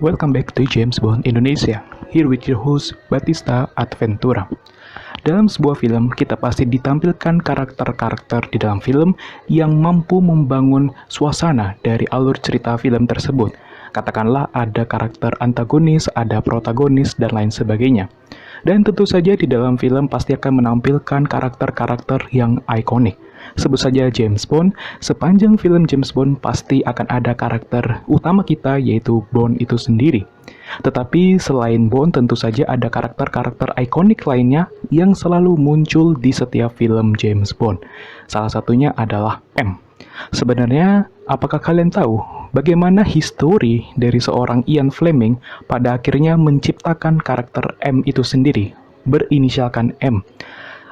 Welcome back to James Bond Indonesia. Here with your host Batista Adventura. Dalam sebuah film, kita pasti ditampilkan karakter-karakter di dalam film yang mampu membangun suasana dari alur cerita film tersebut. Katakanlah ada karakter antagonis, ada protagonis, dan lain sebagainya. Dan tentu saja di dalam film pasti akan menampilkan karakter-karakter yang ikonik. Sebut saja James Bond, sepanjang film James Bond pasti akan ada karakter utama kita yaitu Bond itu sendiri. Tetapi selain Bond tentu saja ada karakter-karakter ikonik lainnya yang selalu muncul di setiap film James Bond. Salah satunya adalah M. Sebenarnya, apakah kalian tahu bagaimana histori dari seorang Ian Fleming pada akhirnya menciptakan karakter M itu sendiri, berinisialkan M?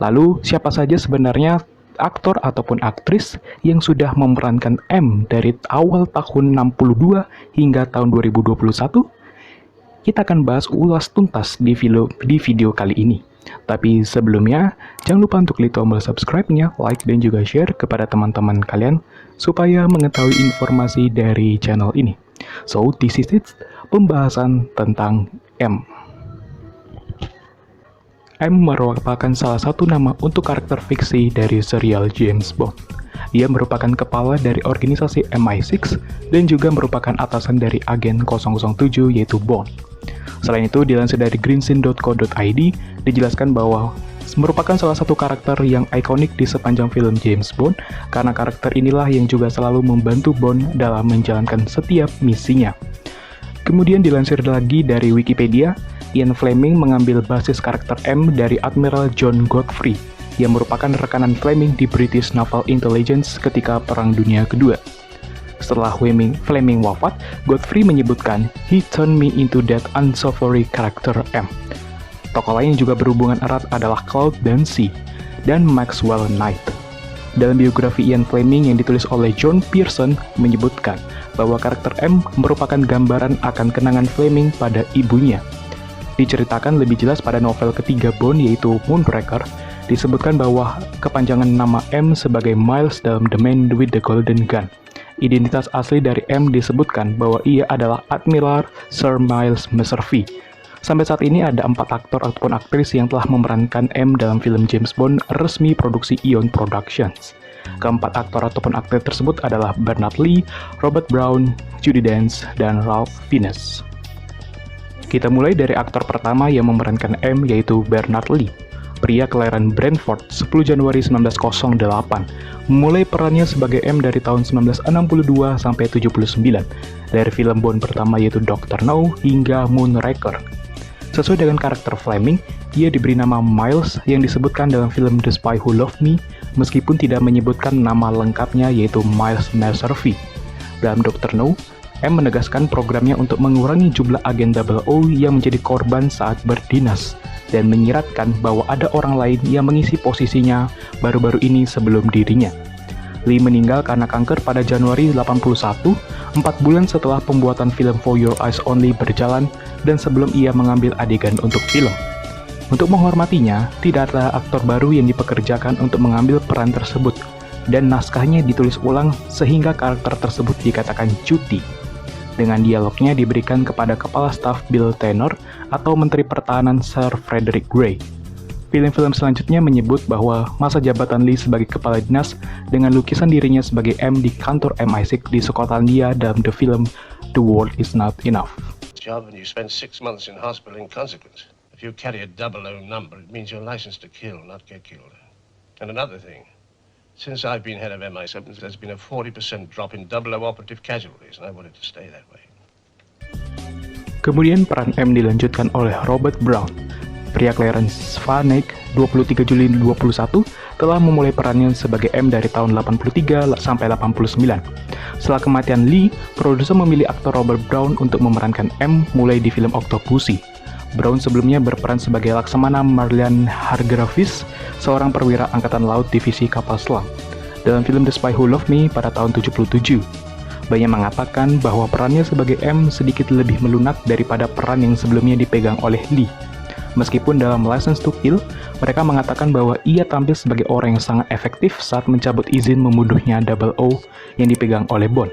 Lalu, siapa saja sebenarnya aktor ataupun aktris yang sudah memerankan M dari awal tahun 62 hingga tahun 2021? Kita akan bahas ulas tuntas di video kali ini. Tapi sebelumnya, jangan lupa untuk klik tombol subscribe-nya, like, dan juga share kepada teman-teman kalian supaya mengetahui informasi dari channel ini. So, this is it, pembahasan tentang M. M merupakan salah satu nama untuk karakter fiksi dari serial James Bond. Ia merupakan kepala dari organisasi MI6 dan juga merupakan atasan dari agen 007 yaitu Bond. Selain itu, dilansir dari greensin.co.id, dijelaskan bahwa merupakan salah satu karakter yang ikonik di sepanjang film James Bond, karena karakter inilah yang juga selalu membantu Bond dalam menjalankan setiap misinya. Kemudian dilansir lagi dari Wikipedia, Ian Fleming mengambil basis karakter M dari Admiral John Godfrey, yang merupakan rekanan Fleming di British Naval Intelligence ketika Perang Dunia Kedua. Setelah Fleming wafat, Godfrey menyebutkan, "He turned me into that unsavory character M." Tokoh lain yang juga berhubungan erat adalah Claude Dancy dan Maxwell Knight. Dalam biografi Ian Fleming yang ditulis oleh John Pearson menyebutkan bahwa karakter M merupakan gambaran akan kenangan Fleming pada ibunya. Diceritakan lebih jelas pada novel ketiga Bond yaitu Moonraker, disebutkan bahwa kepanjangan nama M sebagai Miles dalam The Man with the Golden Gun. Identitas asli dari M disebutkan bahwa ia adalah Admiral Sir Miles Messervy. Sampai saat ini ada 4 aktor ataupun aktris yang telah memerankan M dalam film James Bond resmi produksi Eon Productions. Keempat aktor ataupun aktris tersebut adalah Bernard Lee, Robert Brown, Judi Dench, dan Ralph Fiennes. Kita mulai dari aktor pertama yang memerankan M yaitu Bernard Lee. Pria kelahiran Brentford 10 Januari 1908, memulai perannya sebagai M dari tahun 1962 sampai 79, dari film Bond pertama yaitu Dr. No hingga Moonraker. Sesuai dengan karakter Fleming, ia diberi nama Miles yang disebutkan dalam film The Spy Who Loved Me, meskipun tidak menyebutkan nama lengkapnya yaitu Miles Messervy. Dalam Dr. No, M menegaskan programnya untuk mengurangi jumlah agen 00 yang menjadi korban saat berdinas, dan menyiratkan bahwa ada orang lain yang mengisi posisinya baru-baru ini sebelum dirinya. Lee meninggal karena kanker pada Januari 81, 4 bulan setelah pembuatan film For Your Eyes Only berjalan dan sebelum ia mengambil adegan untuk film. Untuk menghormatinya, tidak ada aktor baru yang dipekerjakan untuk mengambil peran tersebut, dan naskahnya ditulis ulang sehingga karakter tersebut dikatakan cuti. Dengan dialognya diberikan kepada Kepala Staf Bill Taylor atau Menteri Pertahanan Sir Frederick Grey. Film-film selanjutnya menyebut bahwa masa jabatan Lee sebagai kepala dinas dengan lukisan dirinya sebagai M di kantor MI6 di Skotlandia dalam the film The World Is Not Enough. Job and you spend 6 months in hospital in consequence. If you carry a 00 number, it means you're licensed to kill, not get killed. And another thing, since I've been head of MI7, there's been a 40% drop in 00 operative casualties, and I want it to stay that way. Kemudian peran M dilanjutkan oleh Robert Brown. Pria kelahiran Svaneck 23 Juli 21 telah memulai perannya sebagai M dari tahun 83 sampai 89. Setelah kematian Lee, produser memilih aktor Robert Brown untuk memerankan M mulai di film Octopussy. Brown sebelumnya berperan sebagai Laksamana Marlian Hargreaves, seorang perwira angkatan laut divisi kapal selam, dalam film The Spy Who Loved Me pada tahun 77. Banyak mengatakan bahwa perannya sebagai M sedikit lebih melunak daripada peran yang sebelumnya dipegang oleh Lee. Meskipun dalam License to Kill, mereka mengatakan bahwa ia tampil sebagai orang yang sangat efektif saat mencabut izin membunuhnya 00 yang dipegang oleh Bond.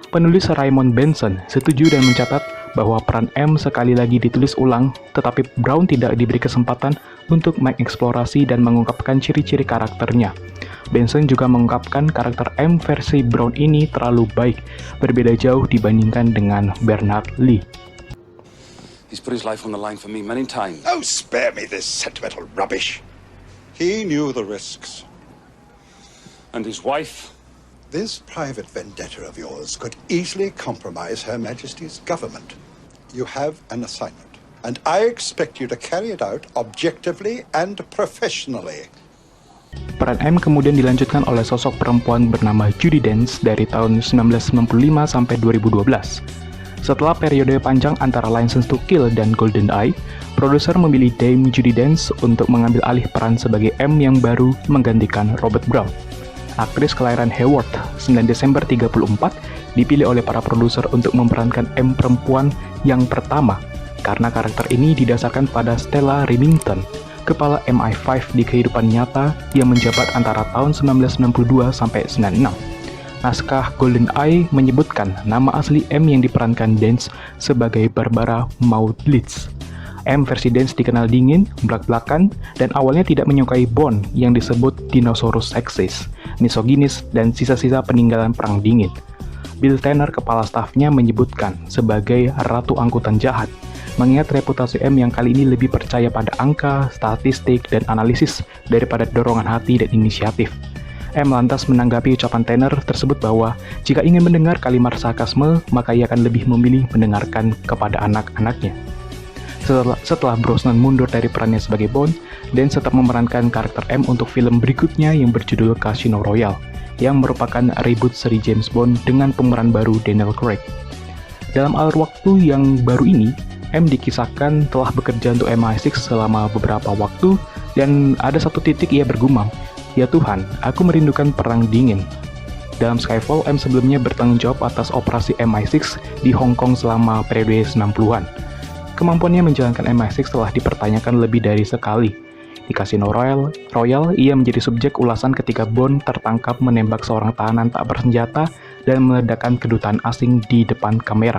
Penulis Raymond Benson setuju dan mencatat bahwa peran M sekali lagi ditulis ulang, tetapi Brown tidak diberi kesempatan untuk mengeksplorasi dan mengungkapkan ciri-ciri karakternya. Benson juga mengungkapkan karakter M versi Brown ini terlalu baik, berbeda jauh dibandingkan dengan Bernard Lee. He's put his life on the line for me many times. Oh, spare me this sentimental rubbish. He knew the risks. And his wife? This private vendetta of yours could easily compromise Her Majesty's government. You have an assignment, and I expect you to carry it out objectively and professionally. Peran M kemudian dilanjutkan oleh sosok perempuan bernama Judi Dench dari tahun 1995 sampai 2012. Setelah periode panjang antara License to Kill dan GoldenEye, produser memilih Dame Judi Dench untuk mengambil alih peran sebagai M yang baru menggantikan Robert Brown. Aktris kelahiran Haworth 9 Desember 34 dipilih oleh para produser untuk memerankan M perempuan yang pertama karena karakter ini didasarkan pada Stella Remington, kepala MI5 di kehidupan nyata yang menjabat antara tahun 1992 sampai 96. Naskah GoldenEye menyebutkan nama asli M yang diperankan Dench sebagai Barbara Maudlitz. M versi Dench dikenal dingin, belak-belakan, dan awalnya tidak menyukai Bond yang disebut dinosaurus seksis, misoginis, dan sisa-sisa peninggalan Perang Dingin. Bill Tanner, kepala stafnya, menyebutkan sebagai ratu angkutan jahat, mengingat reputasi M yang kali ini lebih percaya pada angka, statistik, dan analisis daripada dorongan hati dan inisiatif. M lantas menanggapi ucapan Tanner tersebut bahwa jika ingin mendengar kalimat sarkasme, maka ia akan lebih memilih mendengarkan kepada anak-anaknya. Setelah Brosnan mundur dari perannya sebagai Bond, Dench tetap memerankan karakter M untuk film berikutnya yang berjudul Casino Royale, yang merupakan reboot seri James Bond dengan pemeran baru Daniel Craig. Dalam alur waktu yang baru ini, M dikisahkan telah bekerja untuk MI6 selama beberapa waktu, dan ada satu titik ia bergumam, "Ya Tuhan, aku merindukan perang dingin." Dalam Skyfall, M sebelumnya bertanggung jawab atas operasi MI6 di Hong Kong selama periode 60-an. Kemampuannya menjalankan MI6 telah dipertanyakan lebih dari sekali. Di Casino Royale, ia menjadi subjek ulasan ketika Bond tertangkap menembak seorang tahanan tak bersenjata dan meledakkan kedutaan asing di depan kamera.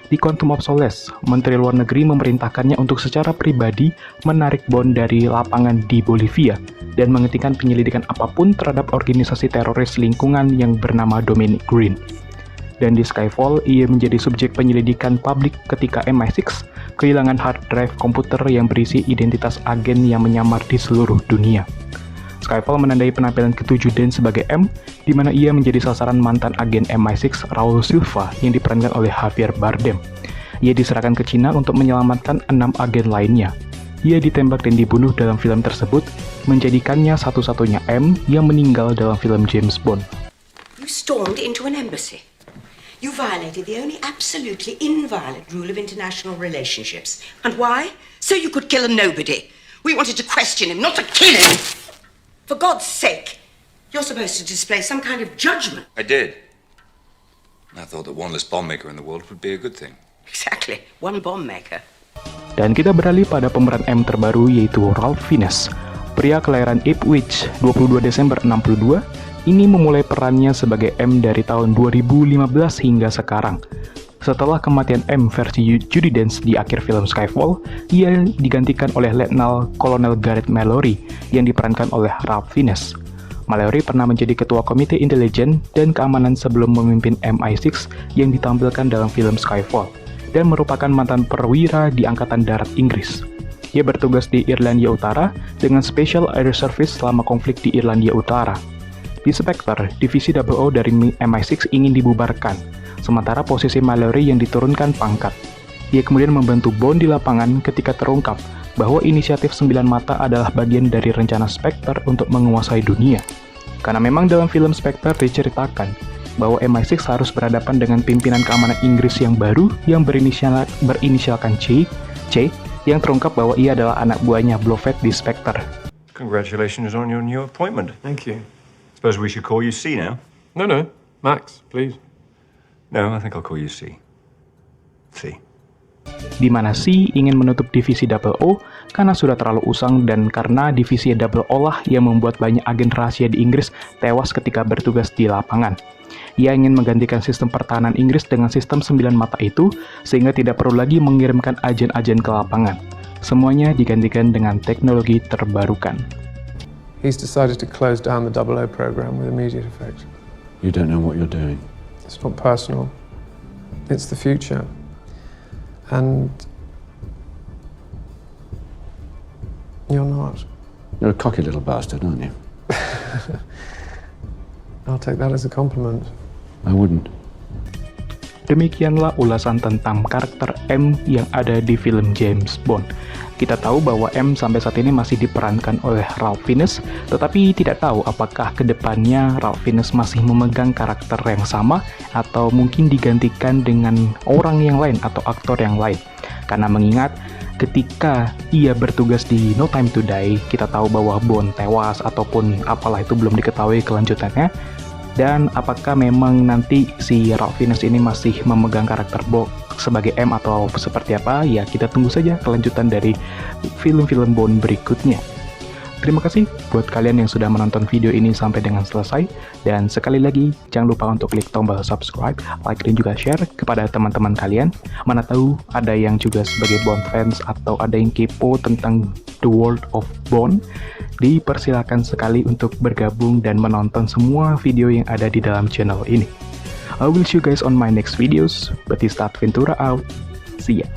Di Quantum of Solace, Menteri Luar Negeri memerintahkannya untuk secara pribadi menarik Bond dari lapangan di Bolivia dan menghentikan penyelidikan apapun terhadap organisasi teroris lingkungan yang bernama Dominic Green. Dan di Skyfall, ia menjadi subjek penyelidikan publik ketika MI6 kehilangan hard drive komputer yang berisi identitas agen yang menyamar di seluruh dunia. Skyfall menandai penampilan ketujuh Dench sebagai M, di mana ia menjadi sasaran mantan agen MI6 Raul Silva yang diperankan oleh Javier Bardem. Ia diserahkan ke Cina untuk menyelamatkan 6 agen lainnya. Ia ditembak dan dibunuh dalam film tersebut, menjadikannya satu-satunya M yang meninggal dalam film James Bond. You stormed into an embassy. You violated the only absolutely inviolate rule of international relationships. And why? So you could kill a nobody. We wanted to question him, not to kill him. For God's sake, you're supposed to display some kind of judgment. I did. I thought that one less bomb maker in the world would be a good thing. Exactly, one bomb maker. Dan kita beralih pada pemeran M terbaru, yaitu Ralph Fiennes. Pria kelahiran Ipswich 22 Desember 62, ini memulai perannya sebagai M dari tahun 2015 hingga sekarang. Setelah kematian M versi Judi Dench di akhir film Skyfall, ia digantikan oleh Letnan Kolonel Gareth Mallory yang diperankan oleh Ralph Fiennes. Mallory pernah menjadi ketua Komite Intelijen dan Keamanan sebelum memimpin MI6 yang ditampilkan dalam film Skyfall, dan merupakan mantan perwira di Angkatan Darat Inggris. Ia bertugas di Irlandia Utara dengan Special Air Service selama konflik di Irlandia Utara. Di Spectre, divisi 00 dari MI6 ingin dibubarkan, sementara posisi Mallory yang diturunkan pangkat. Ia kemudian membantu Bond di lapangan ketika terungkap bahwa inisiatif 9 Mata adalah bagian dari rencana Spectre untuk menguasai dunia. Karena memang dalam film Spectre diceritakan bahwa MI6 harus berhadapan dengan pimpinan keamanan Inggris yang baru yang berinisialkan C, yang terungkap bahwa ia adalah anak buahnya Blofeld di Spectre. Congratulations on your new appointment. Thank you. Suppose we should call you C now? No. Max, please. No, I think I'll call you C. C. di mana C ingin menutup divisi Double O karena sudah terlalu usang dan karena divisi Double O lah yang membuat banyak agen rahasia di Inggris tewas ketika bertugas di lapangan. Ia ingin menggantikan sistem pertahanan Inggris dengan sistem 9 mata itu sehingga tidak perlu lagi mengirimkan agen-agen ke lapangan. Semuanya digantikan dengan teknologi terbarukan. He's decided to close down the Double O program with immediate effect. You don't know what you're doing. It's not personal. It's the future. And you're not. You're a cocky little bastard, aren't you? I'll take that as a compliment. I wouldn't. Demikianlah ulasan tentang karakter M yang ada di film James Bond. Kita tahu bahwa M sampai saat ini masih diperankan oleh Ralph Fiennes, tetapi tidak tahu apakah kedepannya Ralph Fiennes masih memegang karakter yang sama atau mungkin digantikan dengan orang yang lain atau aktor yang lain. Karena mengingat ketika ia bertugas di No Time to Die, kita tahu bahwa Bond tewas ataupun apalah itu belum diketahui kelanjutannya. Dan apakah memang nanti si Ralph Fiennes ini masih memegang karakter Bond sebagai M atau seperti apa? Ya kita tunggu saja kelanjutan dari film-film Bond berikutnya. Terima kasih buat kalian yang sudah menonton video ini sampai dengan selesai. Dan sekali lagi jangan lupa untuk klik tombol subscribe, like dan juga share kepada teman-teman kalian. Mana tahu ada yang juga sebagai Bond fans atau ada yang kepo tentang The World of Bond. Dipersilakan sekali untuk bergabung dan menonton semua video yang ada di dalam channel ini. I will see you guys on my next videos. Batista Adventura out. See ya.